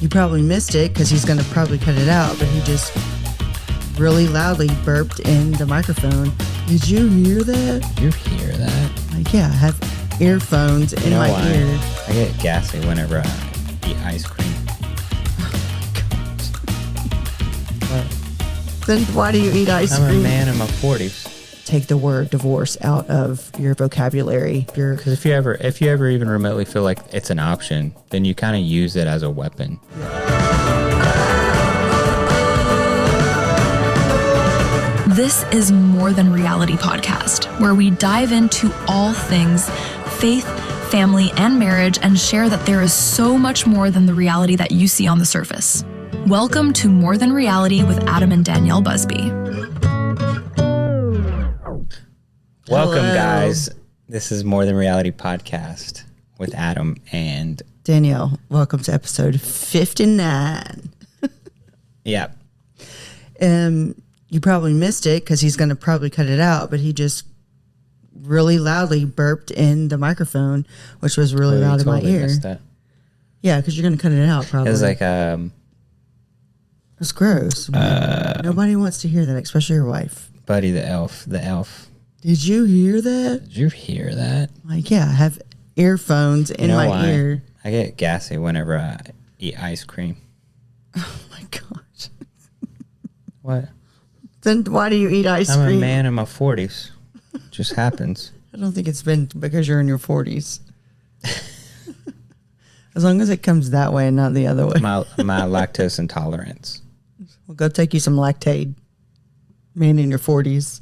You probably missed it because he's going to probably cut it out, but he just really loudly burped in the microphone. Did you hear that? Did you hear that? Like, yeah, I have earphones in my ear. I get gassy whenever I eat ice cream. What? Then why do you eat ice cream? I'm a man in my 40s. Take the word divorce out of your vocabulary. Because if you ever even remotely feel like it's an option, then you kind of use it as a weapon. This is More Than Reality podcast, where we dive into all things faith, family, and marriage and share that there is so much more than the reality that you see on the surface. Welcome to More Than Reality with Adam and Danielle Busby. Welcome, guys. This is More Than Reality podcast with Adam and Danielle. Welcome to episode 59. Yeah. You probably missed it because he's going to probably cut it out, but he just really loudly burped in the microphone, which was really loud in my ear. Missed that. Yeah, because you're going to cut it out probably. It was like it's gross. Nobody wants to hear that, especially your wife. Buddy the elf. Did you hear that? Did you hear that? Like, yeah, I have earphones in my ear. I get gassy whenever I eat ice cream. Oh my gosh. What? Then why do you eat ice cream? I'm a man in my 40s. Just happens. I don't think it's been because you're in your 40s. As long as it comes that way and not the other way. My lactose intolerance. We'll go take you some Lactaid. Man in your 40s.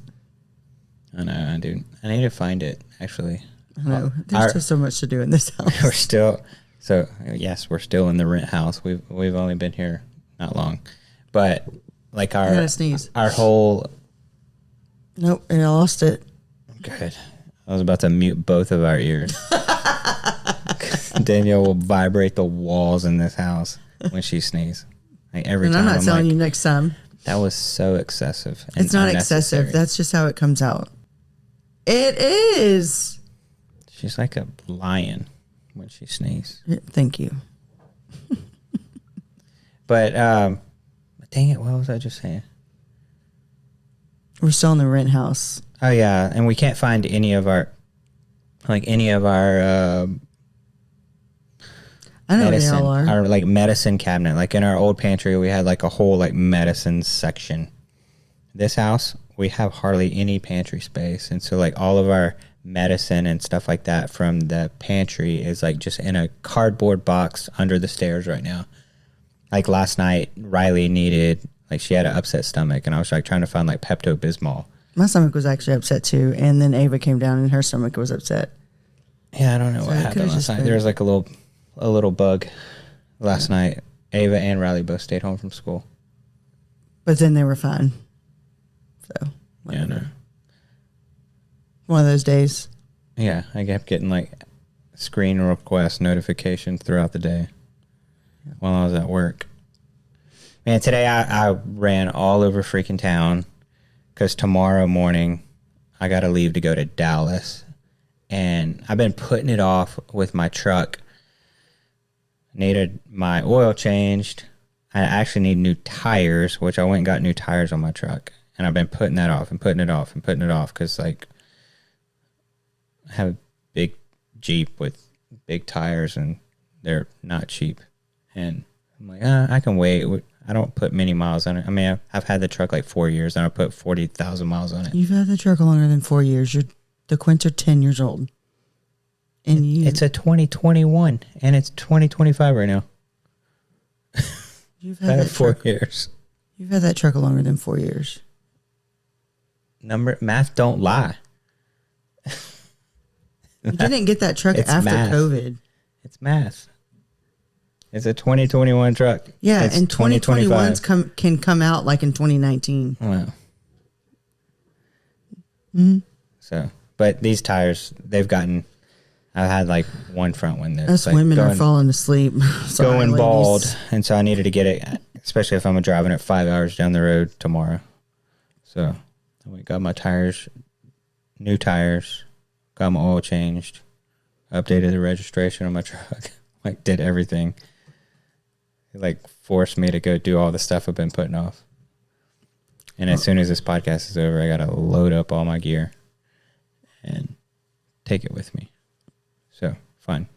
I know, dude. I need to find it, actually. I know. There's just so much to do in this house. We're still in the rent house. We've only been here not long. But like our whole... Nope, and I lost it. Good. I was about to mute both of our ears. Danielle will vibrate the walls in this house when she sneezes. Like every time. And I'm not telling you next time. That was so excessive. It's not excessive. That's just how it comes out. It is. She's like a lion when she sneezes. Thank you. But dang it, what was I just saying? We're still in the rent house. Oh yeah, and we can't find any of our I know medicine, where they all are. our like medicine cabinet. Like in our old pantry, we had like a whole like medicine section. This house, we have hardly any pantry space, and so like all of our medicine and stuff like that from the pantry is like just in a cardboard box under the stairs right now. Like last night, Riley she had an upset stomach, and I was like trying to find like Pepto-Bismol. My stomach was actually upset too, and then Ava came down and her stomach was upset. Yeah, I don't know what happened last night. There was like a little bug last night. Ava and Riley both stayed home from school. But then they were fine. So, whatever. Yeah, no. One of those days. Yeah, I kept getting like screen request notifications throughout the day while I was at work. Man, today I ran all over freaking town because tomorrow morning I got to leave to go to Dallas. And I've been putting it off with my truck. Needed my oil changed. I actually need new tires, which I went and got new tires on my truck. And I've been putting that off and putting it off and putting it off because like I have a big Jeep with big tires and they're not cheap. And I'm like, I can wait. I don't put many miles on it. I mean, I've had the truck like 4 years and I put 40,000 miles on it. You've had the truck longer than 4 years. The Quints are 10 years old. And it's a 2021 and it's 2025 right now. You've had that 4 years. You've had that truck longer than 4 years. Math don't lie. You didn't get that truck after COVID. It's math. It's a 2021 truck. Yeah, and 2021s can come out like in 2019. Wow. Mm-hmm. So, but these tires, I've had like one front one that's like women are falling asleep. Sorry, going ladies. Bald. And so I needed to get it, especially if I'm driving it 5 hours down the road tomorrow. So I got my tires, new tires, got my oil changed, updated the registration on my truck, like did everything. He like forced me to go do all the stuff I've been putting off. And as soon as this podcast is over, I got to load up all my gear and take it with me. So fun.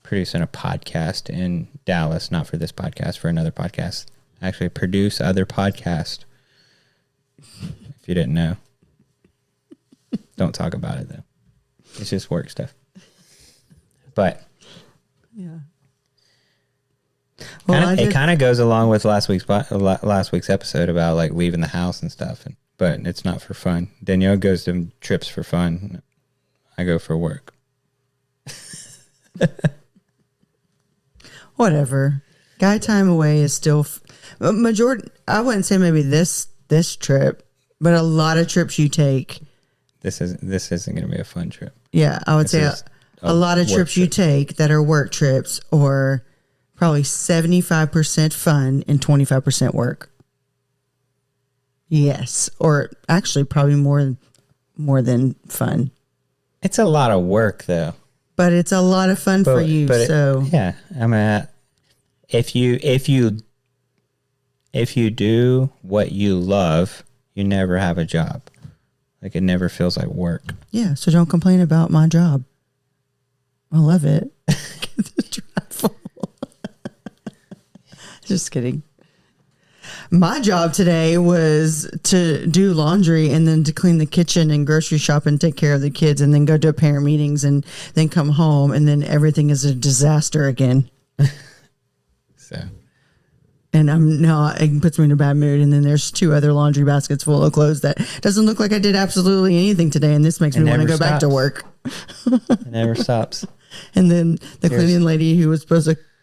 Producing a podcast in Dallas, not for this podcast, for another podcast. I actually produce other podcasts. If you didn't know. Don't talk about it though. It's just work stuff. But yeah. Well, it kind of goes along with last week's episode about like leaving the house and stuff, but it's not for fun. Danielle goes to trips for fun. I go for work. Whatever. Guy time away is still majority. I wouldn't say maybe this trip, but a lot of trips you take. This isn't going to be a fun trip. Yeah, I would say a lot of trips you take that are work trips, or probably 75% fun and 25% work. Yes, or actually probably more than fun. It's a lot of work though. But it's a lot of fun for you. Yeah, I mean, if you do what you love, you never have a job. Like it never feels like work. Yeah, so don't complain about my job. I love it. Just kidding. My job today was to do laundry and then to clean the kitchen and grocery shop and take care of the kids and then go to parent meetings and then come home and then everything is a disaster again. So. And it puts me in a bad mood. And then there's 2 other laundry baskets full of clothes that doesn't look like I did absolutely anything today. And this makes me want to go back to work. It never stops. And then the cleaning lady who was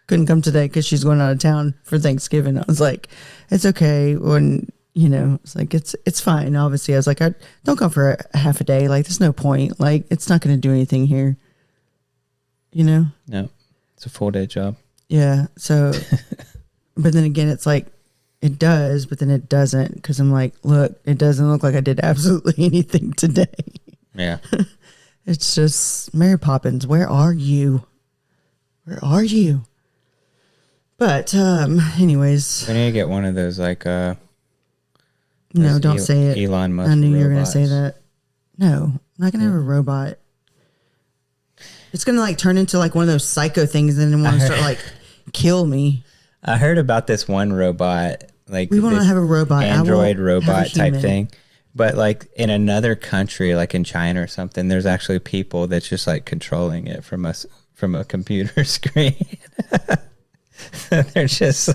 couldn't come today because she's going out of town for Thanksgiving. I was like, it's okay. When, it's like, it's fine. Obviously, I was like, I don't come for a half a day. Like, there's no point. Like, it's not going to do anything here. No, it's a full day job. Yeah. So, but then again, it's like, it does, but then it doesn't. Because I'm like, look, it doesn't look like I did absolutely anything today. Yeah. It's just, Mary Poppins, where are you? Where are you? But anyways, we need to get one of those like no, don't say it. Elon Musk. I knew you were robots. going to say that. No, I'm not going to have a robot. It's going to like turn into like one of those psycho things and then want to start like kill me. I heard about this one robot, like we want to have a robot, Android robot type thing. But like in another country, like in China or something, there's actually people that's just like controlling it from a computer screen. They're just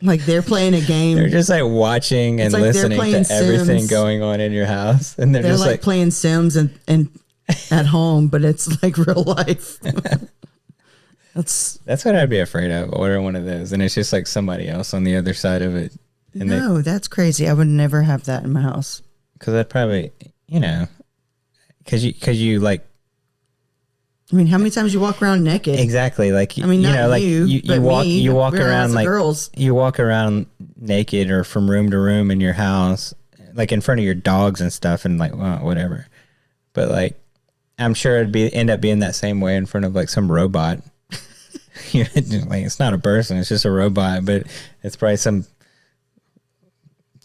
like they're playing a game. They're just like watching and listening to everything going on in your house, and they're just like playing Sims and at home, but it's like real life. That's what I'd be afraid of. Order one of those, and it's just like somebody else on the other side of it. And that's crazy. I would never have that in my house. Because I'd probably, because you like. I mean, how many times you walk around naked? Exactly. Like, I mean, you walk around like girls. You walk around naked or from room to room in your house, like in front of your dogs and stuff, and like, well, whatever. But like, I'm sure it'd end up being that same way in front of like some robot. Like, it's not a person; it's just a robot, but it's probably some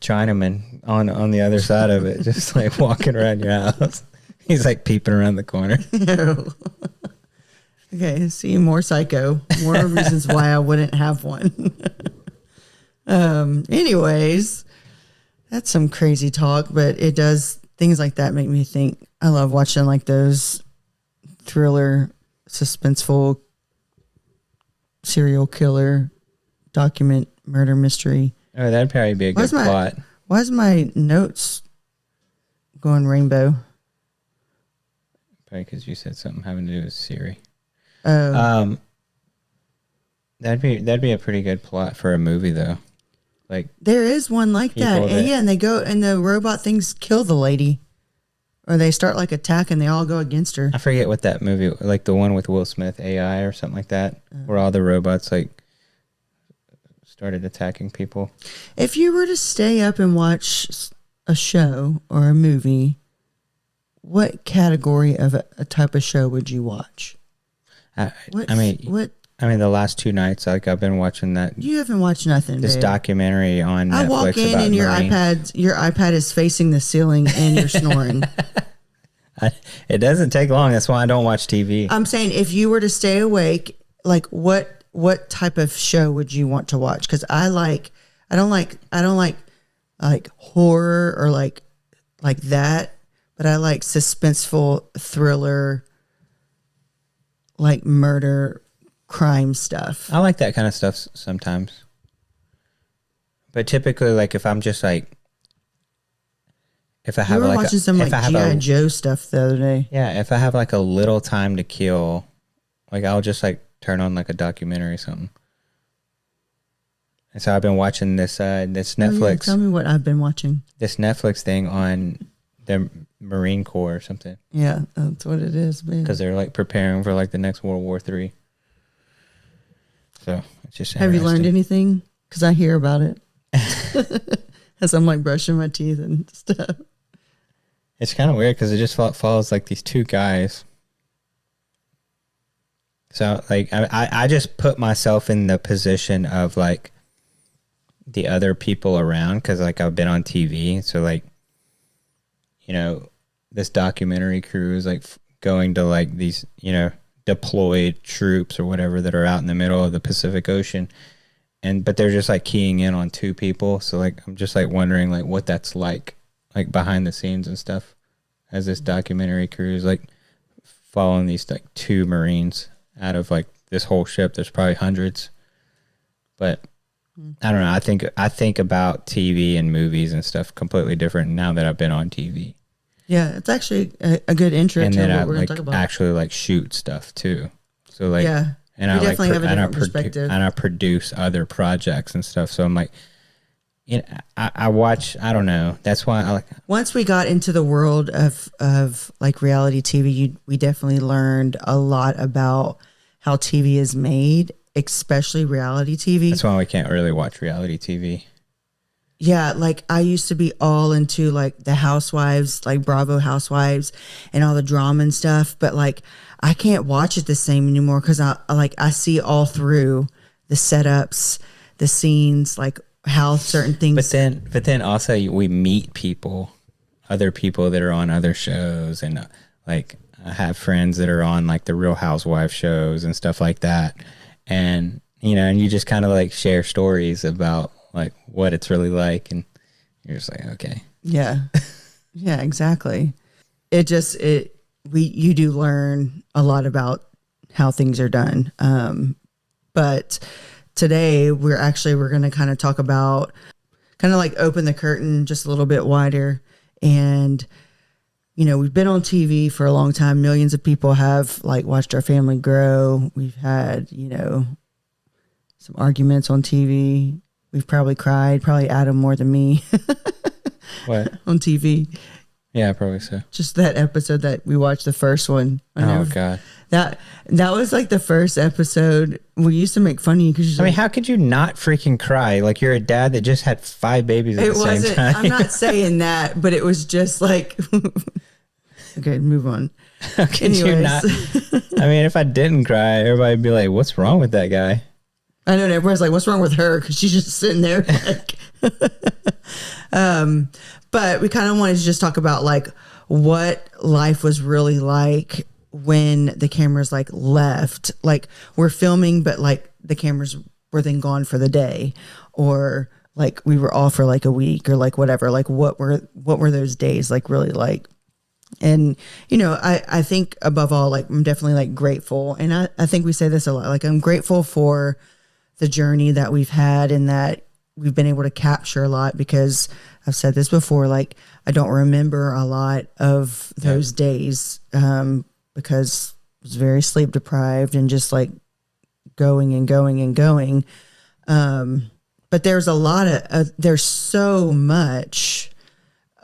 Chinaman on the other side of it, just like walking around your house. He's like peeping around the corner. No. Okay, see, more psycho. More reasons why I wouldn't have one. Anyways, that's some crazy talk, but it does, things like that make me think. I love watching like those thriller, suspenseful, serial killer, document murder mystery. Oh, that'd probably be a good plot. Why is my notes going rainbow? Probably because you said something having to do with Siri. Oh. That'd be a pretty good plot for a movie, though. Like there is one like that. And they go and the robot things kill the lady, or they start like attacking. They all go against her. I forget what that movie, like the one with Will Smith, AI or something like that, where all the robots like started attacking people. If you were to stay up and watch a show or a movie, what category of a type of show would you watch? What I mean, the last 2 nights, like I've been watching that. You haven't watched nothing. This babe. documentary on Netflix. I walk in about and your Marines. iPad is facing the ceiling and you're snoring. It doesn't take long. That's why I don't watch TV. I'm saying if you were to stay awake, like what type of show would you want to watch? Because I don't like horror or like that, but I like suspenseful thriller, like murder, crime stuff. I like that kind of stuff sometimes. But typically, like if I'm just like, if I have We were like watching some like G.I. Joe stuff the other day. Yeah, if I have like a little time to kill, like I'll just like turn on like a documentary or something. And so I've been watching this Netflix. Oh, yeah. Tell me what I've been watching. This Netflix thing on the Marine Corps or something. Yeah, that's what it is, man. Because they're like preparing for like the next World War III. So it's just Have you learned anything? Because I hear about it as I'm like brushing my teeth and stuff. It's kind of weird because it just follows like these 2 guys. So like I just put myself in the position of like the other people around because like I've been on TV. So like, you know, this documentary crew is like going to like these, you know, deployed troops or whatever that are out in the middle of the Pacific Ocean. But they're just like keying in on 2 people. So like, I'm just like wondering like what that's like behind the scenes and stuff as this documentary crew is like following these like 2 Marines out of like this whole ship. There's probably hundreds, but I don't know. I think about TV and movies and stuff completely different now that I've been on TV. Yeah, it's actually a good intro And to then what I we're going like to talk about. actually like shoot stuff too. So like, yeah, and you I definitely like have a different perspective. and I produce other projects and stuff. So I'm like, you know, I watch. I don't know. That's why I like. Once we got into the world of like reality TV, we definitely learned a lot about how TV is made, especially reality TV. That's why we can't really watch reality TV. Yeah, like I used to be all into like the Housewives, like Bravo Housewives and all the drama and stuff, but like I can't watch it the same anymore because I see all through the setups, the scenes, like how certain things. But then also we meet people, other people that are on other shows, and like I have friends that are on like the Real Housewives shows and stuff like that, and you know, and you just kind of like share stories about like what it's really like, and you're just like, okay, yeah, yeah, exactly. You do learn a lot about how things are done. But today we're going to kind of talk about, kind of like open the curtain just a little bit wider. And, you know, we've been on TV for a long time. Millions of people have like watched our family grow. We've had, you know, some arguments on TV. We've probably cried, probably Adam more than me. what on TV. Yeah, probably so. Just that episode that we watched, the first one. God. That was like the first episode. We used to make fun of you because I mean, how could you not freaking cry? Like you're a dad that just had 5 babies at the same time. I'm not saying that, but it was just like, okay, move on. How could you not? I mean, if I didn't cry, everybody'd be like, "What's wrong with that guy?" I know, and everyone's like, "What's wrong with her?" Because she's just sitting there. Like, but we kind of wanted to just talk about like what life was really like when the cameras like left. Like we're filming, but like the cameras were then gone for the day, or like we were off for like a week or like whatever. Like what were those days like really like? And, you know, I think above all, like I'm definitely like grateful. And I think we say this a lot, like I'm grateful for the journey that we've had and that we've been able to capture a lot, because I've said this before, like I don't remember a lot of those days because I was very sleep deprived and just like going and going and going. But there's a lot of, there's so much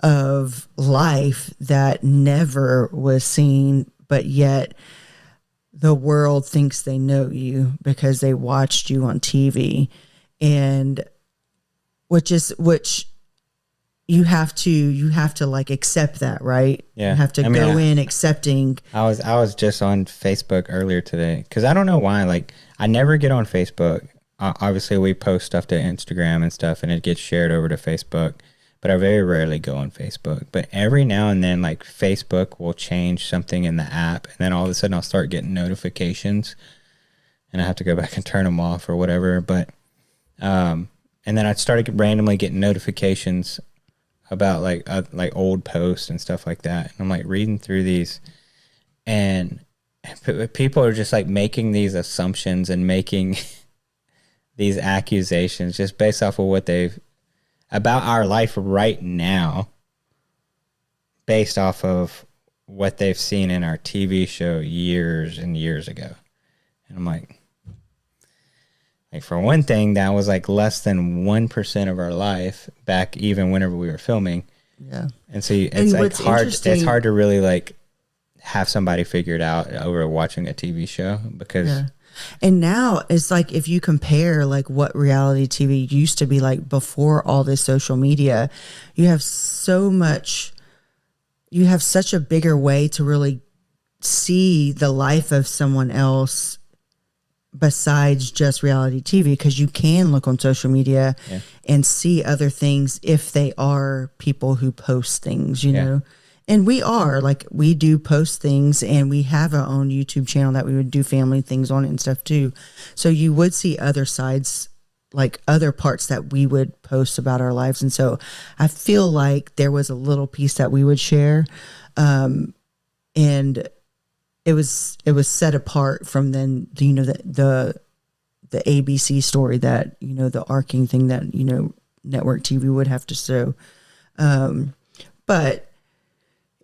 of life that never was seen, but yet the world thinks they know you because they watched you on TV. And which, you have to like accept that, right? Yeah. You have to go in accepting. I was just on Facebook earlier today because I don't know why. Like, I never get on Facebook. Obviously, we post stuff to Instagram and stuff, and it gets shared over to Facebook. But I very rarely go on Facebook. But every now and then, like, Facebook will change something in the app, and then all of a sudden I'll start getting notifications, and I have to go back and turn them off or whatever. But and then I started randomly getting notifications about like old posts and stuff like that. And I'm like reading through these, and people are just like making these assumptions and making these accusations just based off of what they've about our life right now, based off of what they've seen in our TV show years and years ago. And I'm like for one thing, that was like less than 1% of our life back even whenever we were filming. Yeah. And so it's like hard. It's hard to really like have somebody figure it out over watching a TV show because. Yeah. And now it's like if you compare like what reality TV used to be like before all this social media, you have such a bigger way to really see the life of someone else besides just reality TV, because you can look on social media and see other things if they are people who post things, you know. And we do post things, and we have our own YouTube channel that we would do family things on and stuff too. So you would see other sides, like other parts that we would post about our lives. And so I feel like there was a little piece that we would share. And it was set apart from then, you know, the ABC story that, you know, the arcing thing that, you know, network TV would have to show. But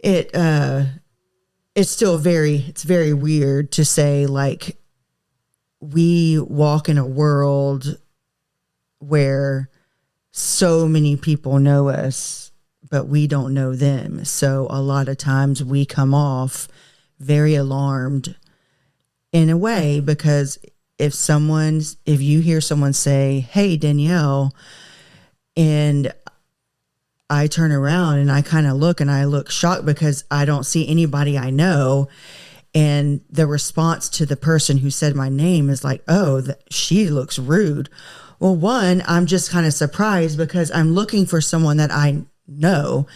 it's still very weird to say like we walk in a world where so many people know us, but we don't know them. So a lot of times we come off very alarmed in a way, because if you hear someone say, "Hey, Danielle," and I turn around and I kind of look, and I look shocked because I don't see anybody I know. And the response to the person who said my name is like, "Oh, she looks rude." Well, one, I'm just kind of surprised because I'm looking for someone that I know,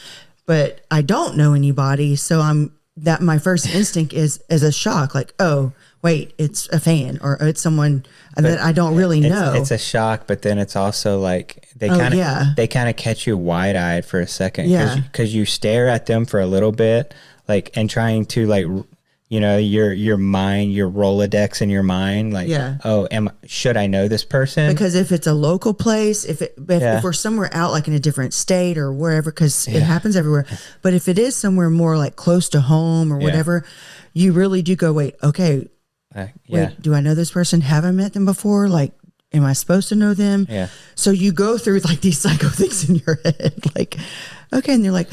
but I don't know anybody. So my first instinct is a shock, like, "Oh, wait, it's a fan or it's someone that I don't really know." It's a shock, but then it's also like they kind of catch you wide eyed for a second, because you stare at them for a little bit, like, and trying to like, you know, your mind, your Rolodex in your mind, like, oh, should I know this person? Because if it's a local place, if we're somewhere out, like in a different state or wherever, because it happens everywhere. But if it is somewhere more like close to home or whatever, you really do go, wait, okay, wait, do I know this person? Have I met them before? Like, am I supposed to know them? Yeah. So you go through like these psycho things in your head, like, okay, and they're like,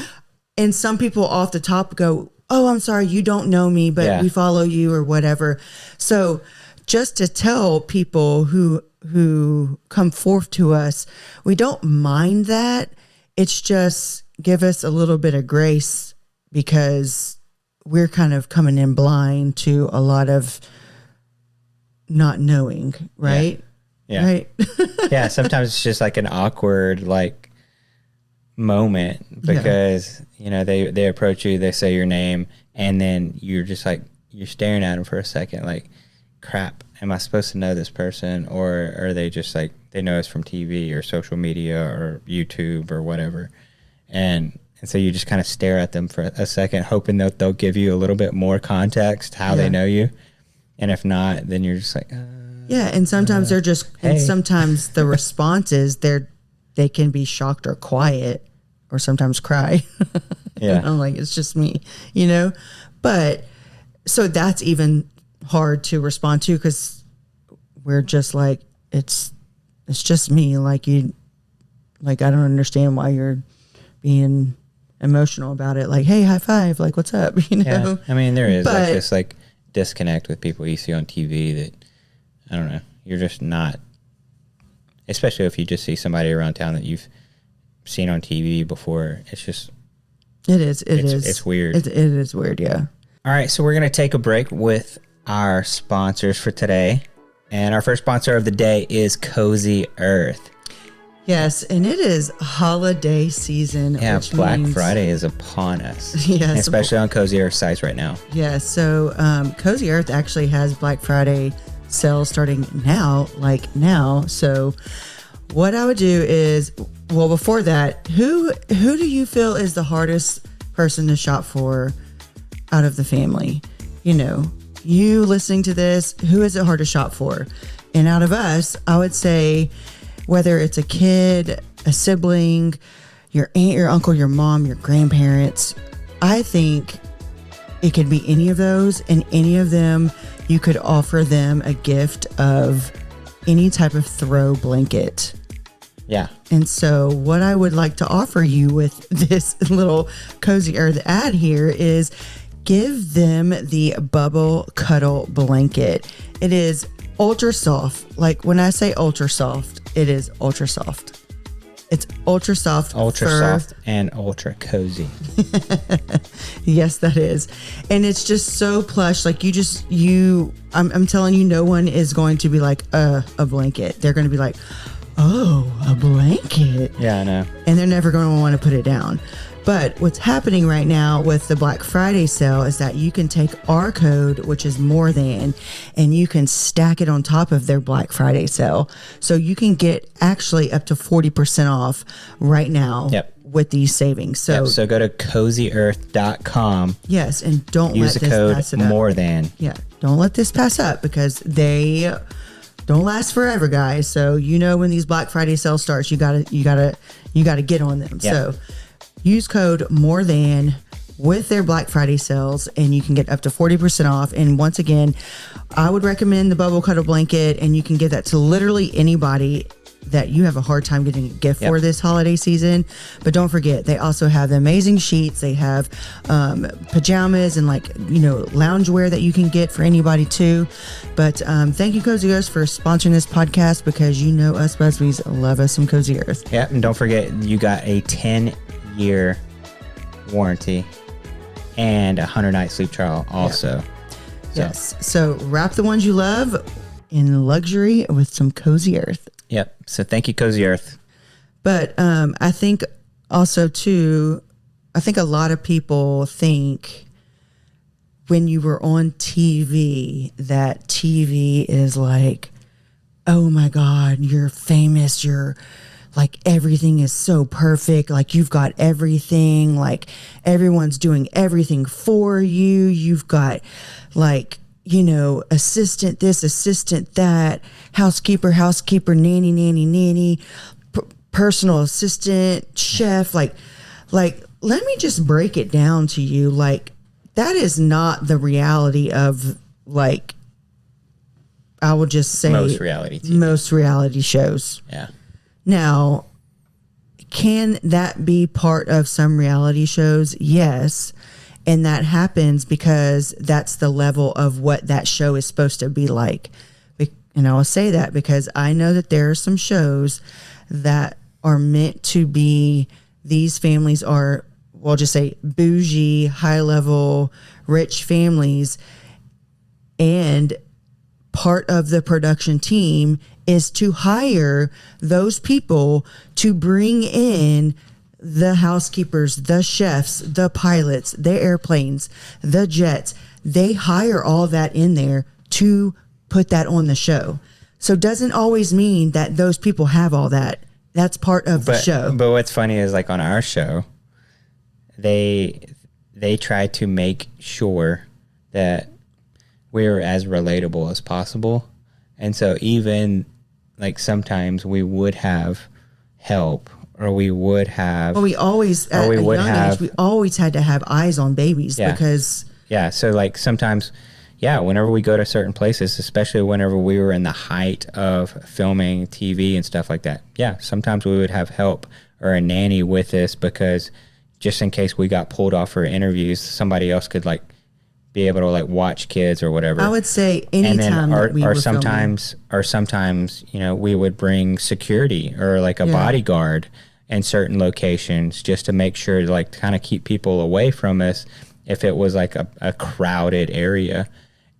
and some people off the top go, "Oh, I'm sorry, you don't know me, but we follow you," or whatever. So just to tell people who come forth to us, we don't mind that. It's just give us a little bit of grace, because we're kind of coming in blind to a lot of not knowing, right? Yeah. Right. Yeah. Sometimes it's just like an awkward, like, moment, because you know they approach you, they say your name, and then you're just like, you're staring at them for a second, like, crap, am I supposed to know this person, or are they just like, they know us from TV or social media or YouTube or whatever, and so you just kind of stare at them for a second, hoping that they'll give you a little bit more context how they know you, and if not, then you're just like, and sometimes they're just, and sometimes the response is they can be shocked or quiet, or sometimes cry. I'm like, it's just me, you know? But so that's even hard to respond to, because we're just like, it's just me. Like, I don't understand why you're being emotional about it. Like, hey, high five. Like, what's up? You know? Yeah. I mean, there is like this like disconnect with people you see on TV that, I don't know, you're just not, especially if you just see somebody around town that you've seen on TV before. It's just It's weird. It is weird, yeah. All right, so we're going to take a break with our sponsors for today. And our first sponsor of the day is Cozy Earth. Yes, and it is holiday season. Yeah, which Black means, Friday is upon us. Yes. Especially on Cozy Earth sites right now. Yeah, so Cozy Earth actually has Black Friday sales starting now. So what I would do is, well, before that, who do you feel is the hardest person to shop for out of the family? You know, you listening to this, who is it hard to shop for? And out of us, I would say whether it's a kid, a sibling, your aunt, your uncle, your mom, your grandparents, I think it could be any of those, and any of them, you could offer them a gift of any type of throw blanket. Yeah. And so what I would like to offer you with this little Cozy Earth ad here is give them the Bubble Cuddle Blanket. It is ultra soft. Like when I say ultra soft, it is ultra soft. It's ultra soft. Ultra fur. soft and ultra cozy. Yes, that is. And it's just so plush. Like I'm telling you, no one is going to be like, a blanket. They're going to be like, oh, a blanket. Yeah, I know. And they're never going to want to put it down. But what's happening right now with the Black Friday sale is that you can take our code, which is more than, and you can stack it on top of their Black Friday sale. So you can get actually up to 40% off right now. Yep. With these savings. So, So go to cozyearth.com. yes, and don't Use let the this code pass it up. more than. Yeah, don't let this pass up because they don't last forever, guys. So when these Black Friday sales starts, you gotta get on them. Yep. So use code more than with their Black Friday sales, and you can get up to 40% off. And once again, I would recommend the Bubble Cuddle Blanket, and you can give that to literally anybody that you have a hard time getting a gift for this holiday season. But don't forget, they also have the amazing sheets. They have pajamas and loungewear that you can get for anybody too. But thank you, Cozy Earth, for sponsoring this podcast, because us Busbys love us some Cozy Earth. Yeah, and don't forget, you got a 10-year warranty and a 100-night sleep trial also. Yep. Yes. So wrap the ones you love in luxury with some Cozy Earth. Yep. So thank you, Cozy Earth. But I think also too, a lot of people think when you were on TV that TV is like, oh my God, you're famous. You're like, everything is so perfect. Like you've got everything, like everyone's doing everything for you. You've got assistant this, assistant that, housekeeper, nanny, personal assistant, chef. Like, let me just break it down to you. Like, that is not the reality of, I will just say Most reality TV. Most reality shows. Yeah. Now, can that be part of some reality shows? Yes. And that happens because that's the level of what that show is supposed to be like. And I will say that because I know that there are some shows that are meant to be, these families are, we'll just say bougie, high level, rich families. And part of the production team is to hire those people to bring in the housekeepers, the chefs, the pilots, the airplanes, the jets. They hire all that in there to put that on the show. So it doesn't always mean that those people have all that. That's part of the show. But what's funny is, like, on our show, they try to make sure that we're as relatable as possible. And so even like sometimes we would have help, or we would have, well, we always at a young age, we always had to have eyes on babies because so like sometimes whenever we go to certain places, especially whenever we were in the height of filming TV and stuff like that, sometimes we would have help or a nanny with us, because just in case we got pulled off for interviews, somebody else could like be able to like watch kids or whatever. I would say anytime that we were filming. Or sometimes, we would bring security or like a bodyguard, in certain locations just to make sure to like kind of keep people away from us if it was like a crowded area.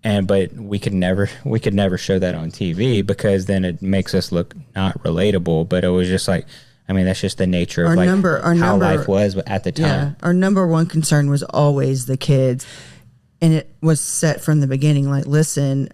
But we could never show that on TV because then it makes us look not relatable. But it was just like, I mean, that's just the nature of how life was at the time. Yeah, our number one concern was always the kids. And it was set from the beginning, like, listen,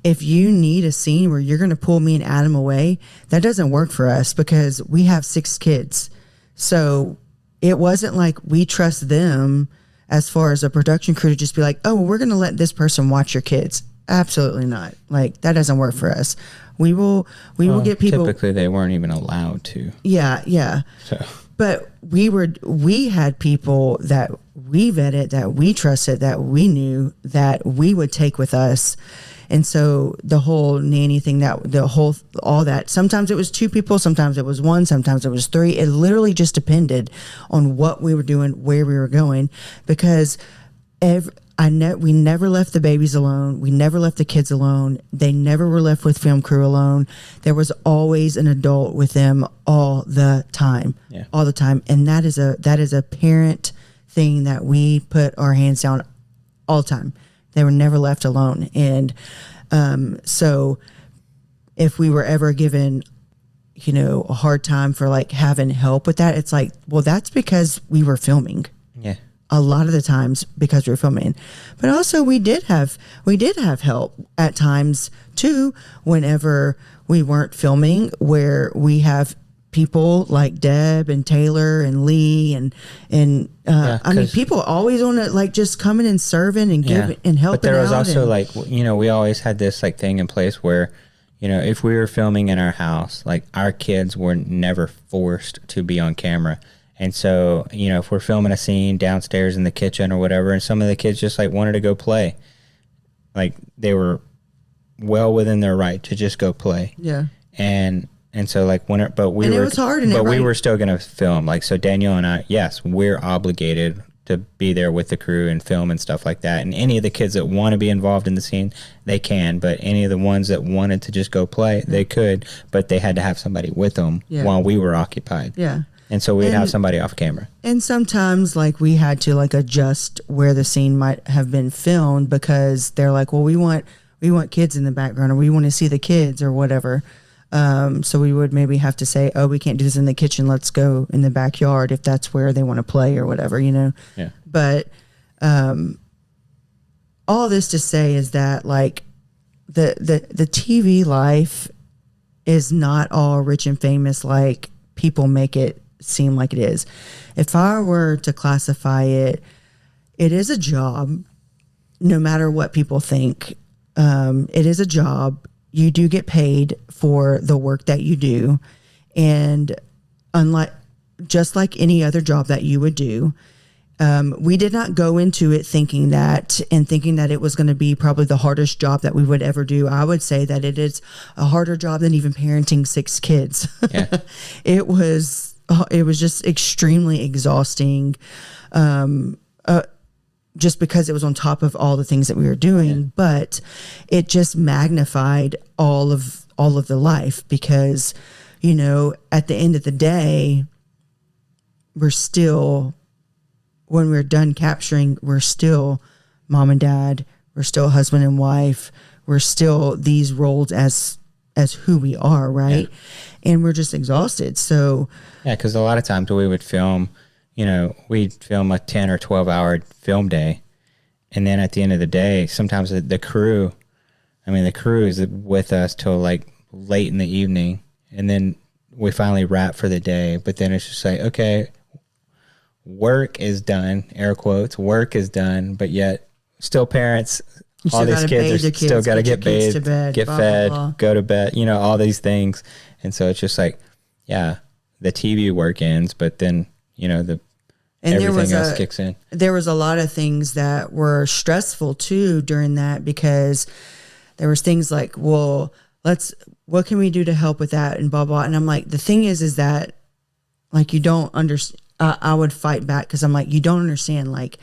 if you need a scene where you're going to pull me and Adam away, that doesn't work for us because we have 6 kids. So it wasn't like we trust them as far as a production crew to just be like, oh, we're going to let this person watch your kids. Absolutely not. Like, that doesn't work for us. We will get people. Typically, they weren't even allowed to. Yeah. So. But we had people that we vetted, that we trusted, that we knew that we would take with us. And so the whole nanny thing, all that, sometimes it was 2 people, sometimes it was 1, sometimes it was 3. It literally just depended on what we were doing, where we were going, because we never left the babies alone. We never left the kids alone. They never were left with film crew alone. There was always an adult with them all the time, all the time. And that is a parent thing that we put our hands down all the time. They were never left alone. And so if we were ever given, a hard time for like having help with that, it's like, well, that's because we were filming. Yeah. A lot of the times because we were filming. But also we did have help at times too, whenever we weren't filming, where we have people like Deb and Taylor and Lee and I mean, people always want to like just coming and serving and giving and helping. But there was also like, we always had this like thing in place where, if we were filming in our house, like our kids were never forced to be on camera. And so, if we're filming a scene downstairs in the kitchen or whatever, and some of the kids just like wanted to go play, like they were well within their right to just go play. Yeah. And so like it was hard, we were still going to film. Like, so Danielle and I, yes, we're obligated to be there with the crew and film and stuff like that. And any of the kids that want to be involved in the scene, they can, but any of the ones that wanted to just go play, they could, but they had to have somebody with them while we were occupied. Yeah. And so we'd have somebody off camera. And sometimes like we had to like adjust where the scene might have been filmed because they're like, well, we want kids in the background, or we want to see the kids or whatever. So we would maybe have to say, oh, we can't do this in the kitchen. Let's go in the backyard if that's where they want to play or whatever, Yeah. But all this to say is that like the TV life is not all rich and famous like people make it seem like it is. If I were to classify it, it is a job, no matter what people think. It is a job. You do get paid for the work that you do. And just like any other job that you would do, we did not go into it thinking that it was going to be probably the hardest job that we would ever do. I would say that it is a harder job than even parenting 6 kids. Yeah. It was just extremely exhausting. Just because it was on top of all the things that we were doing, but it just magnified all of the life because, at the end of the day, we're still, when we're done capturing, we're still mom and dad, we're still husband and wife, we're still these roles as who we are, right? Yeah. And we're just exhausted. So yeah, because a lot of times we would film, we'd film a 10 or 12 hour film day. And then at the end of the day, sometimes the crew is with us till like late in the evening. And then we finally wrap for the day. But then it's just like, okay, work is done, air quotes, work is done. But yet still parents, all these kids are still got to get bathed, get fed, go to bed, all these things. And so it's just like, yeah, the TV work ends, but then, everything else kicks in. There was a lot of things that were stressful too during that because there was things like, well, what can we do to help with that and blah, blah. And I'm like, the thing is that like, you don't understand. I would fight back because I'm like, you don't understand. Like,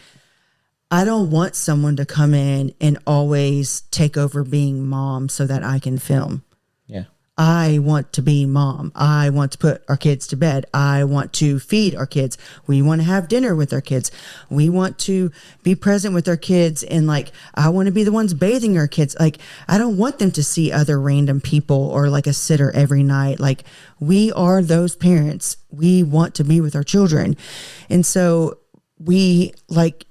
I don't want someone to come in and always take over being mom so that I can film. Yeah. I want to be mom. I want to put our kids to bed. I want to feed our kids. We want to have dinner with our kids. We want to be present with our kids. And like, I want to be the ones bathing our kids. Like, I don't want them to see other random people or like a sitter every night. Like, we are those parents. We want to be with our children. And so we like,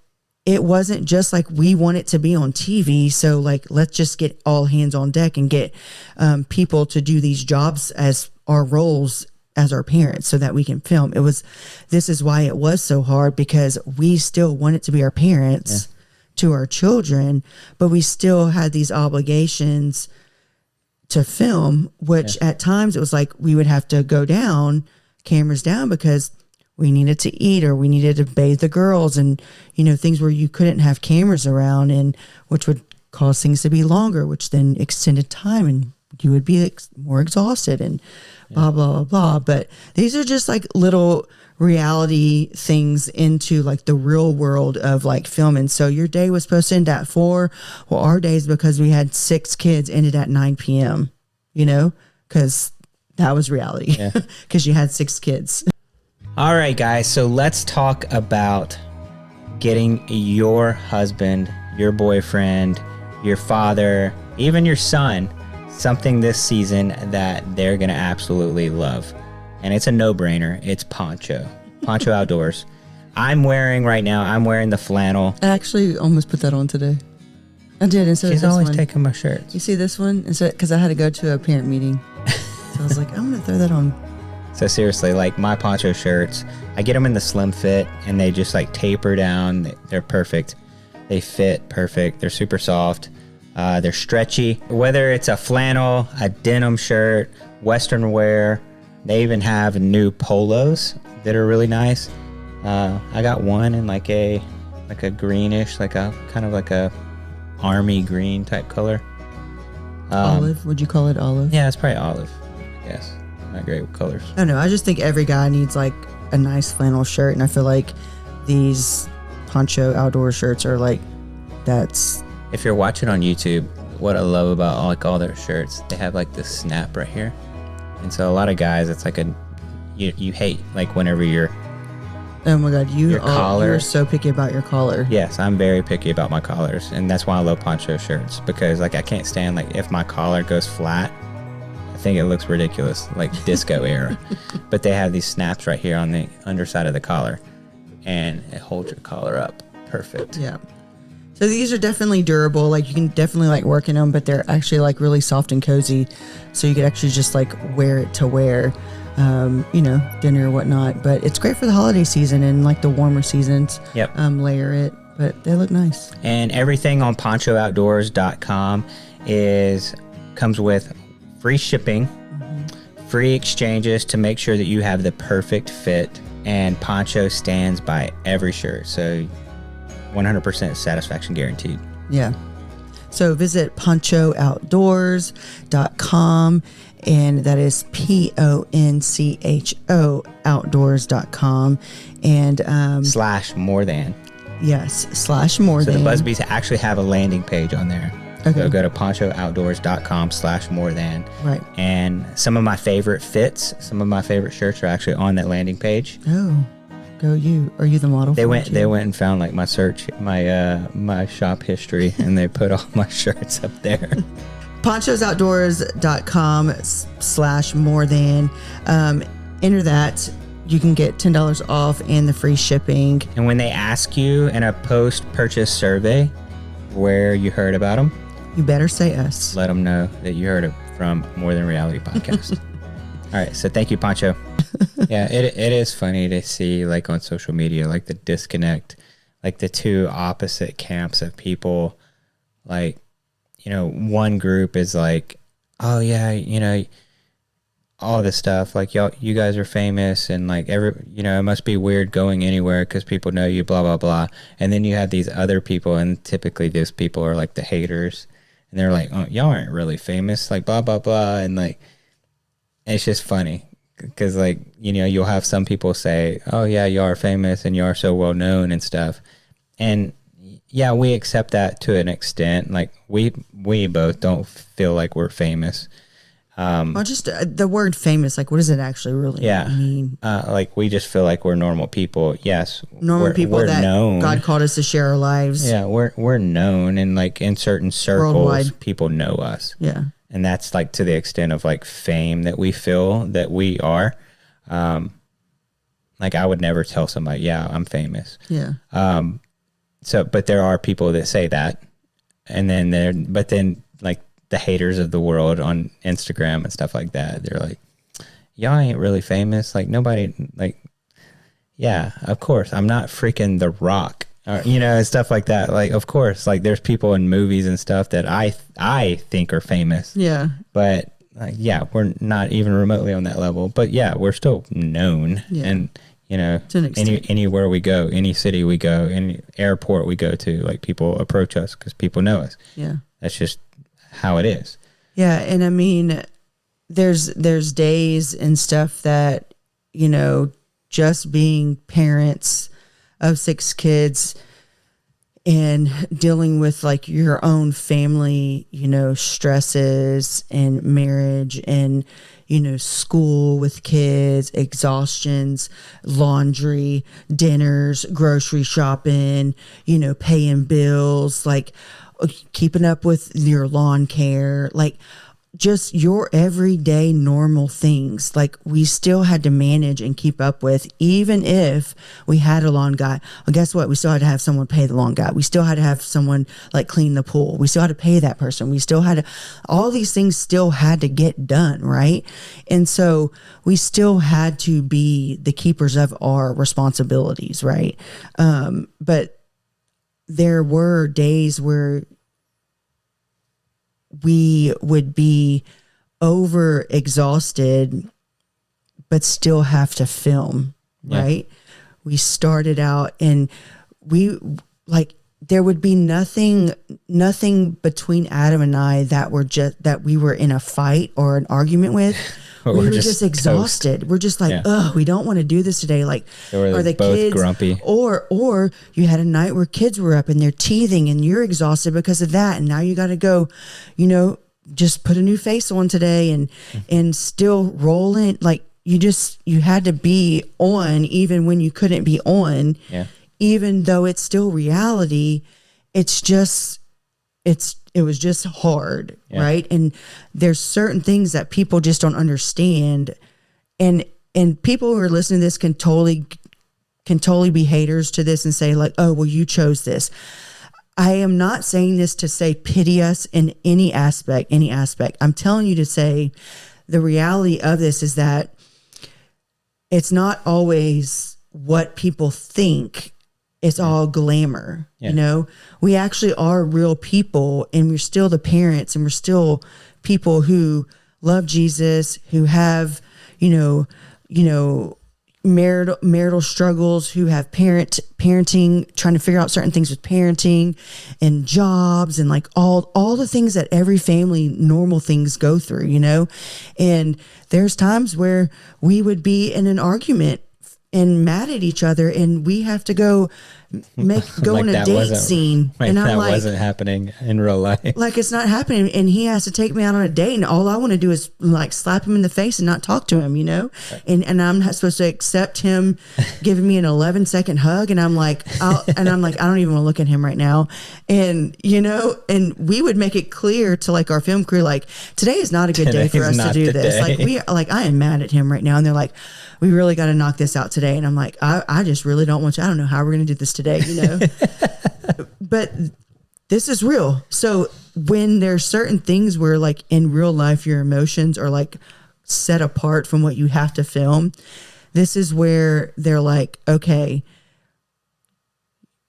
it wasn't just like we want it to be on TV. So like, let's just get all hands on deck and get people to do these jobs as our roles as our parents so that we can film. This is why it was so hard, because we still wanted to be our parents to our children, but we still had these obligations to film, which at times it was like we would have to go down, cameras down, because we needed to eat or we needed to bathe the girls, and, you know, things where you couldn't have cameras around, and which would cause things to be longer, which then extended time and you would be more exhausted and blah, blah, blah, blah. But these are just like little reality things into like the real world of like filming. So your day was supposed to end at 4. Well, our days, because we had 6 kids, ended at 9 p.m., you know, because that was reality, because you had 6 kids. All right, guys. So let's talk about getting your husband, your boyfriend, your father, even your son, something this season that they're going to absolutely love. And it's a no-brainer. It's Poncho Outdoors. I'm wearing the flannel. I actually almost put that on today. I did. Instead She's of this always one. taking my shirts. You see this one? Instead, because I had to go to a parent meeting. So I was like, I'm going to throw that on. So seriously, like my poncho shirts, I get them in the slim fit and they just like taper down. They're perfect. They fit perfect. They're super soft. They're stretchy. Whether it's a flannel, a denim shirt, Western wear, they even have new polos that are really nice. I got one in like a greenish, like a kind of like a army green type color. Olive? Would you call it olive? Yeah, it's probably olive, I guess. Not great with colors. I don't know. I just think every guy needs like a nice flannel shirt, and I feel like these Poncho Outdoor shirts are like, that's. If you're watching on YouTube, what I love about all their shirts, they have like this snap right here, and so a lot of guys, it's like you hate like whenever you're. Oh my God, your collar. You're so picky about your collar. Yes, I'm very picky about my collars, and that's why I love poncho shirts, because like I can't stand like if my collar goes flat. I think it looks ridiculous, like disco era. But they have these snaps right here on the underside of the collar, and it holds your collar up perfect. Yeah. So these are definitely durable. Like you can definitely like work in them, but they're actually like really soft and cozy. So you could actually just like wear it to wear, you know, dinner or whatnot. But it's great for the holiday season and like the warmer seasons. Yep. Layer it, but they look nice. And everything on ponchooutdoors.com comes with free shipping, free exchanges to make sure that you have the perfect fit, and Poncho stands by every shirt. So 100% satisfaction guaranteed. Yeah. So visit ponchooutdoors.com, and that is PONCHO outdoors.com, and /more than. Yes, /more so than. So the Busbys actually have a landing page on there. Okay. So go to ponchooutdoors.com /more than. Right. And some of my favorite fits, some of my favorite shirts are actually on that landing page. Oh, go you. Are you the model? They went and found like my shop history, and they put all my shirts up there. ponchooutdoors.com /more than. Enter that. You can get $10 off and the free shipping. And when they ask you in a post-purchase survey where you heard about them, you better say us. Let them know that you heard it from More Than Reality Podcast. All right, so thank you, Poncho. Yeah, it is funny to see like on social media, like the disconnect, like the two opposite camps of people. Like, you know, one group is like, oh yeah, you know, all this stuff, like you guys are famous, and like you know, it must be weird going anywhere because people know you, blah blah blah. And then you have these other people, and typically those people are like the haters, and they're like, oh, y'all aren't really famous, like blah blah blah. And like, it's just funny because like, you know, you'll have some people say, oh yeah, you are famous and you are so well known and stuff, and yeah, we accept that to an extent. Like we both don't feel like we're famous. Well, just the word famous, like, what does it actually really mean? Like, we just feel like we're normal people. Yes. Normal people that known. God called us to share our lives. Yeah, we're known, and like in certain circles, worldwide. People know us. Yeah. And that's like to the extent of like fame that we feel that we are. Like, I would never tell somebody, yeah, I'm famous. Yeah. So, but there are people that say that, and then like the haters of the world on Instagram and stuff like that, they're like, y'all ain't really famous. Like, nobody, like, yeah, of course, I'm not freaking The Rock, or, and stuff like that. Like, of course, like, there's people in movies and stuff that I think are famous. Yeah. But like, yeah, we're not even remotely on that level. But yeah, we're still known. Yeah. And anywhere we go, any city we go, any airport we go to, like, people approach us because people know us. Yeah. That's just how it is. Yeah. And I mean, there's days and stuff that, just being parents of 6 kids and dealing with like your own family, stresses and marriage and, school with kids, exhaustions, laundry, dinners, grocery shopping, paying bills, like keeping up with your lawn care, like just your everyday normal things. Like, we still had to manage and keep up with, even if we had a lawn guy. Well, guess what? We still had to have someone pay the lawn guy. We still had to have someone like clean the pool. We still had to pay that person. We still had to, all these things still had to get done. Right. And so we still had to be the keepers of our responsibilities. Right. But there were days where we would be over exhausted, but still have to film, right? We started out and there would be nothing between Adam and I that we were in a fight or an argument with. We were just exhausted. Toast. We're just like, we don't want to do this today. Like, are the both kids grumpy? Or you had a night where kids were up and they're teething and you're exhausted because of that. And now you got to go, just put a new face on today and still roll in. Like, you had to be on even when you couldn't be on, even though it's still reality. It was just hard, right? And there's certain things that people just don't understand, and people who are listening to this can totally be haters to this and say like, oh, well, you chose this. I am not saying this to say pity us in any aspect. I'm telling you to say the reality of this is that it's not always what people think. It's all glamour, we actually are real people, and we're still the parents, and we're still people who love Jesus, who have, marital struggles, who have parenting, trying to figure out certain things with parenting and jobs and like all the things that every family, normal things go through, and there's times where we would be in an argument and mad at each other, and we have to go like on a date scene. Like, and I'm that wasn't happening in real life. Like, it's not happening, and he has to take me out on a date, and all I want to do is like slap him in the face and not talk to him, Right. And I'm not supposed to accept him giving me an 11-second hug, and I'm like, I don't even want to look at him right now, and and we would make it clear to like our film crew, like, today is not a good day for us to do this. Like, I am mad at him right now, and they're like, we really got to knock this out today. And I'm like, I just really don't want you. I don't know how we're going to do this today, but this is real. So when there's certain things where like in real life, your emotions are like set apart from what you have to film, this is where they're like, okay,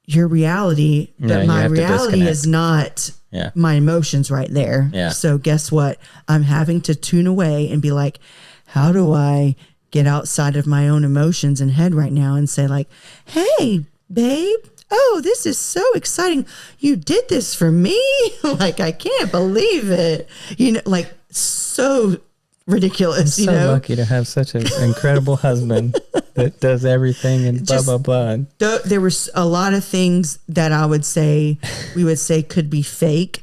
your reality, but my reality is not my emotions right there. Yeah. So guess what? I'm having to tune away and be like, how do I get outside of my own emotions and head right now and say like, hey, babe, oh, this is so exciting. You did this for me. Like, I can't believe it. Like, so ridiculous. I'm so lucky to have such an incredible husband that does everything and blah, blah, blah. There was a lot of things that we would say could be fake.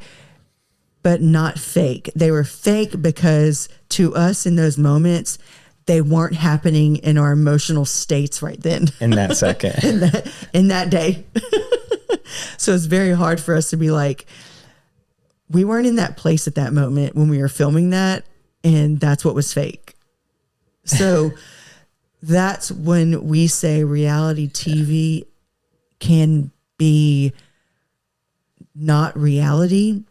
but not fake. They were fake because to us in those moments, they weren't happening in our emotional states right then. In that second. in that day. So it's very hard for us to be like, we weren't in that place at that moment when we were filming that, and that's what was fake. So that's when we say reality TV can be not reality.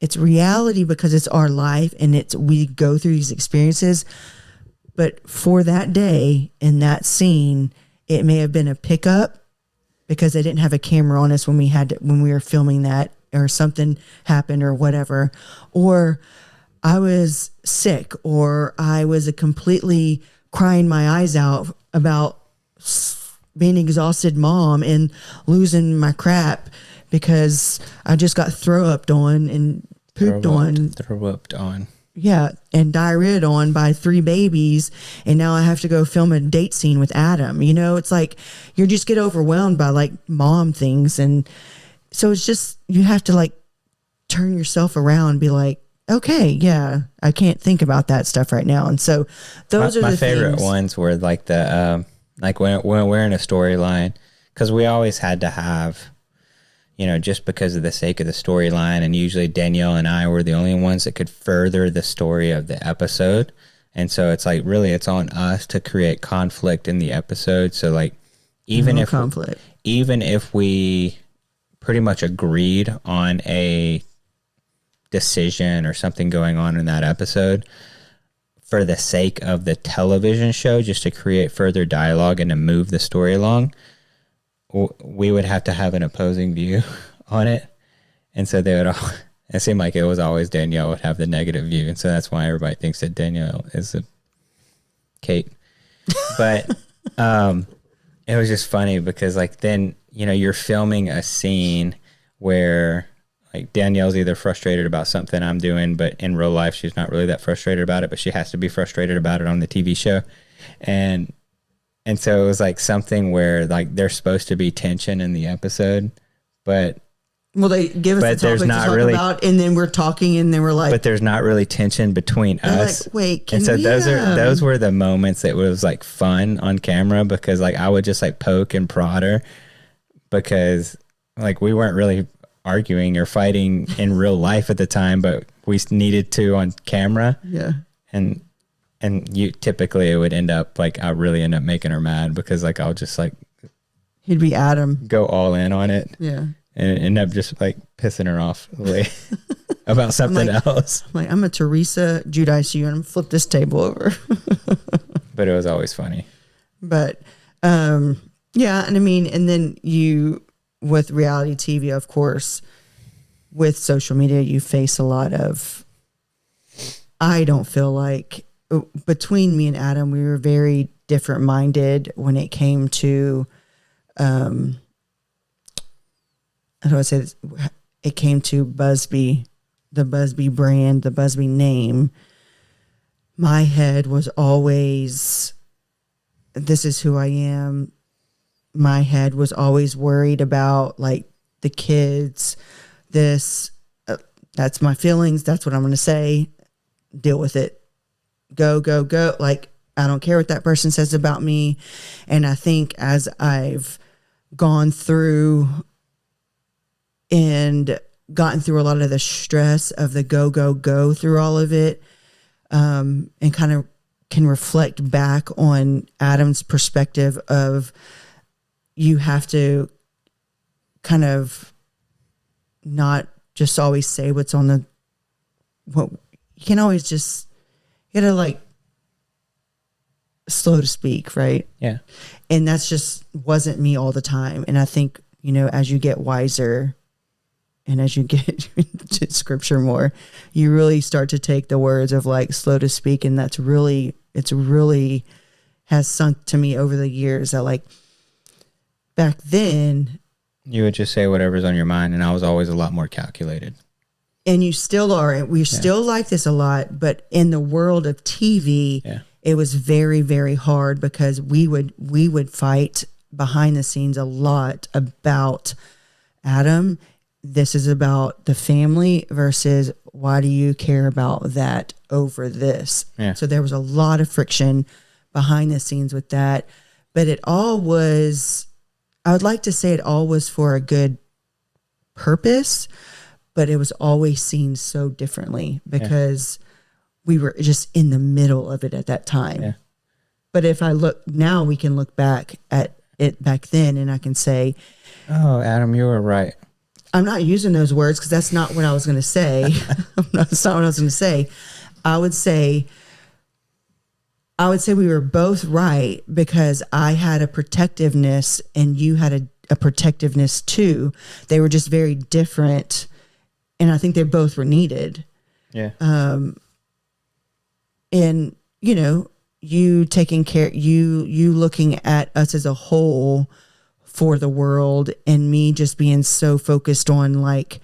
It's reality because it's our life and we go through these experiences. But for that day in that scene, it may have been a pickup because they didn't have a camera on us when we were filming that, or something happened or whatever. Or I was sick, or I was completely crying my eyes out about being an exhausted mom and losing my crap because I just got throw upped on and pooped on. Throw upped on. Yeah, and diarrheaed on by 3 babies, and now I have to go film a date scene with Adam. You know, it's like you just get overwhelmed by like mom things, and so it's just you have to like turn yourself around and be like, okay, yeah, I can't think about that stuff right now. And so those are my the favorite things. ones were like the like when we're in a storyline, because we always had to have, you know, just because of the sake of the storyline, and usually Danielle and I were the only ones that could further the story of the episode. And so it's like, really, it's on us to create conflict in the episode. So like, even if we pretty much agreed on a decision or something going on in that episode, for the sake of the television show, just to create further dialogue and to move the story along, we would have to have an opposing view on it. And so they would all, it seemed like it was always Danielle would have the negative view. And so that's why everybody thinks that Danielle is a Kate. But it was just funny because like then, you know, you're filming a scene where like Danielle's either frustrated about something I'm doing, but in real life, she's not really that frustrated about it, but she has to be frustrated about it on the TV show. And so it was like something where like there's supposed to be tension in the episode, but they give us the topic to talk about, and then we're talking, and then we're like, but there's not really tension between us. Like, wait, and so those were the moments that was like fun on camera, because like I would just like poke and prod her because like we weren't really arguing or fighting in real life at the time, but we needed to on camera. Yeah. And you typically it would end up like I really end up making her mad because like I'll just like he'd be Adam, go all in on it. Yeah. And end up just like pissing her off about something else. I'm a Teresa Judice you, and I'm flip this table over. But it was always funny. But yeah, and I mean, and then you with reality TV, of course, with social media, you face a lot of. I don't feel like between me and Adam, we were very different minded when it came to. How do I say this? It came to Busby, the Busby brand, the Busby name. My head was always, this is who I am. My head was always worried about like the kids, that's my feelings. That's what I'm going to say. Deal with it. Go, go, go. Like, I don't care what that person says about me. And I think as I've gone through and gotten through a lot of the stress of the go, go, go through all of it, and kind of can reflect back on Adam's perspective of you have to kind of not just always say what's on you can always just, you gotta like slow to speak, right? Yeah. And that's just wasn't me all the time. And I think, you know, as you get wiser, and as you get into scripture more, you really start to take the words of like slow to speak. And it's really has sunk to me over the years that like back then. You would just say whatever's on your mind. And I was always a lot more calculated. And you still are. And we still like this a lot. But in the world of TV, it was very, very hard because we would fight behind the scenes a lot about Adam. This is about the family versus why do you care about that over this? Yeah. So there was a lot of friction behind the scenes with that, but it all was, I would like to say it all was for a good purpose, but it was always seen so differently because we were just in the middle of it at that time. Yeah. But if I look now, we can look back at it back then and I can say, oh, Adam, you were right. I'm not using those words because that's not what I was going to say. That's not what I was going to say. I would say we were both right because I had a protectiveness and you had a protectiveness too. They were just very different. And I think they both were needed. Yeah. And, you know, you taking care, you looking at us as a whole for the world and me just being so focused on like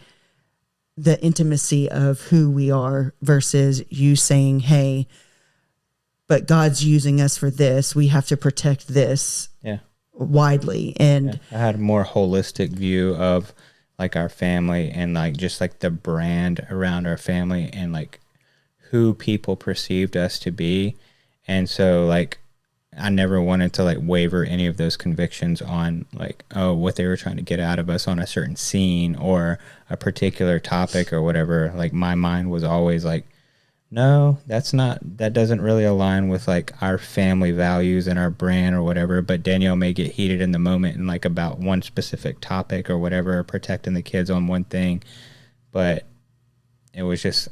the intimacy of who we are versus you saying, hey, but God's using us for this. We have to protect this widely. And I had a more holistic view of like our family and like just like the brand around our family and like who people perceived us to be. And so like I never wanted to like waver any of those convictions on like, oh, what they were trying to get out of us on a certain scene or a particular topic or whatever. Like my mind was always like, no, that doesn't really align with like our family values and our brand or whatever. But Danielle may get heated in the moment and like about one specific topic or whatever, or protecting the kids on one thing. But it was just,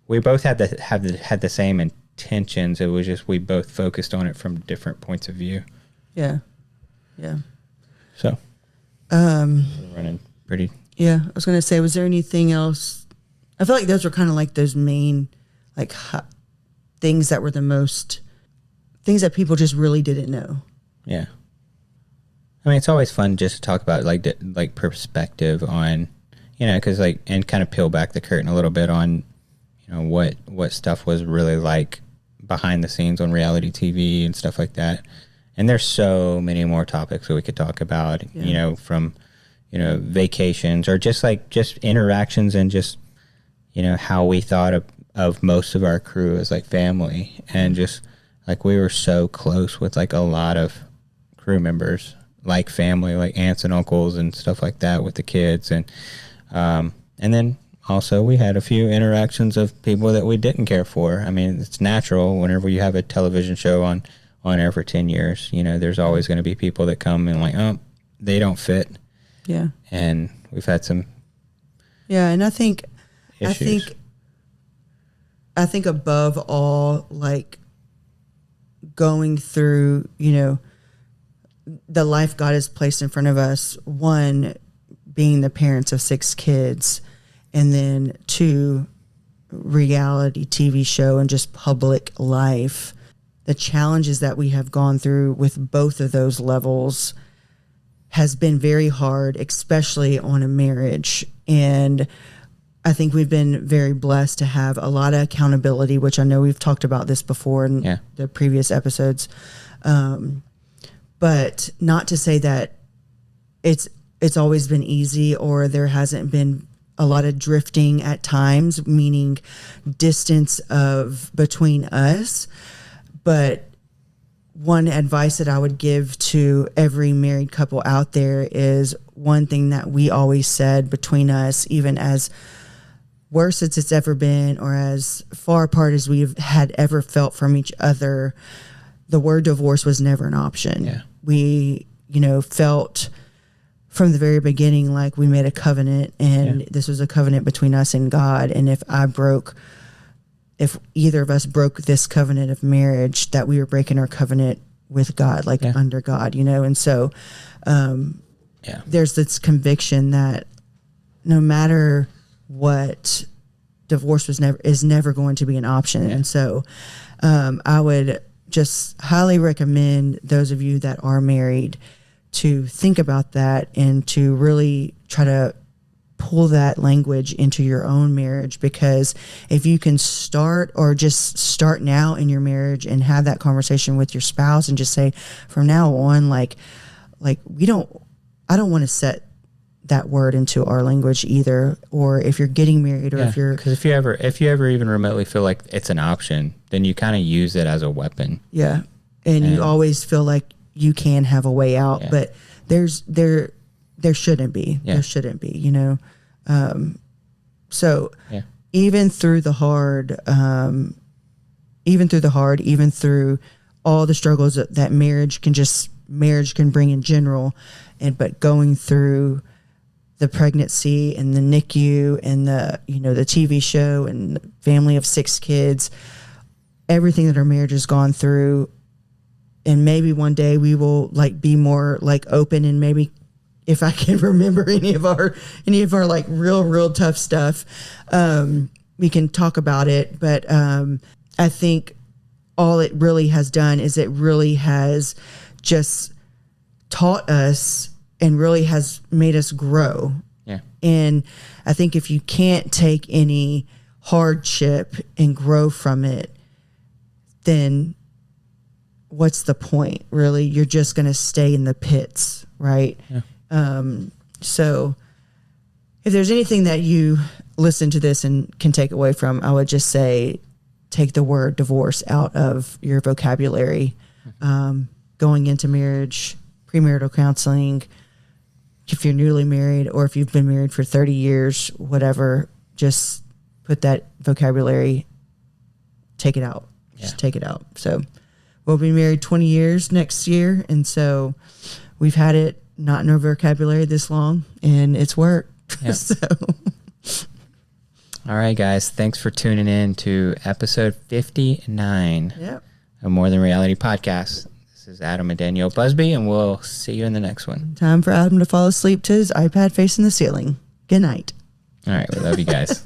we both had the same intentions. It was just we both focused on it from different points of view. Yeah. So, running pretty. Yeah, I was gonna say, was there anything else? I feel like those were kind of like those main, like things that were the most things that people just really didn't know. Yeah. I mean, it's always fun just to talk about like perspective on, you know, because like and kind of peel back the curtain a little bit on, you know, what stuff was really like behind the scenes on reality TV and stuff like that. And there's so many more topics that we could talk about, you know, from, you know, vacations or just interactions and just, you know, how we thought of most of our crew as like family. And just like we were so close with like a lot of crew members, like family, like aunts and uncles and stuff like that with the kids. And then also we had a few interactions of people that we didn't care for. I mean, it's natural whenever you have a television show on air for 10 years, you know, there's always going to be people that come and like, oh, they don't fit. Yeah. And we've had some. Yeah. And I think issues. I think above all, like going through, you know, the life God has placed in front of us, one, being the parents of 6 kids, and then 2, reality TV show and just public life. The challenges that we have gone through with both of those levels has been very hard, especially on a marriage. And I think we've been very blessed to have a lot of accountability, which I know we've talked about this before in the previous episodes. But not to say that it's always been easy or there hasn't been a lot of drifting at times, meaning distance of between us. But one advice that I would give to every married couple out there is one thing that we always said between us, even as worse as it's ever been or as far apart as we've had ever felt from each other, the word divorce was never an option. Yeah. We, you know, felt from the very beginning like we made a covenant and this was a covenant between us and God. And if either of us broke this covenant of marriage, that we were breaking our covenant with God, like under God, you know? And so, there's this conviction that no matter what, divorce is never going to be an option. And so, I would just highly recommend those of you that are married to think about that and to really try to pull that language into your own marriage, because if you can start now in your marriage and have that conversation with your spouse and just say from now on, I don't want to set that word into our language either, or if you're getting married, or if you're, because if you ever even remotely feel like it's an option, then you kind of use it as a weapon. Yeah. And you always feel like you can have a way out, but there shouldn't be. There shouldn't be, you know. So even through the hard, even through all the struggles that marriage can bring in general, but going through the pregnancy and the NICU and the TV show and family of 6 kids, everything that our marriage has gone through. And maybe one day we will like be more like open, and maybe if I can remember any of our like real tough stuff, we can talk about it. But I think all it really has done is it really has just taught us and really has made us grow. Yeah. And I think if you can't take any hardship and grow from it, then what's the point, really? You're just going to stay in the pits, right? Yeah. So if there's anything that you listen to this and can take away from, I would just say take the word divorce out of your vocabulary. Going into marriage, premarital counseling, if you're newly married or if you've been married for 30 years, whatever, just put that vocabulary, take it out. Just take it out. So we'll be married 20 years next year. And so we've had it not in our vocabulary this long, and it's worked. Yep. So. All right, guys. Thanks for tuning in to episode 59 of More Than Reality podcast. This is Adam and Danielle Busby, and we'll see you in the next one. Time for Adam to fall asleep to his iPad facing the ceiling. Good night. All right. We love you guys.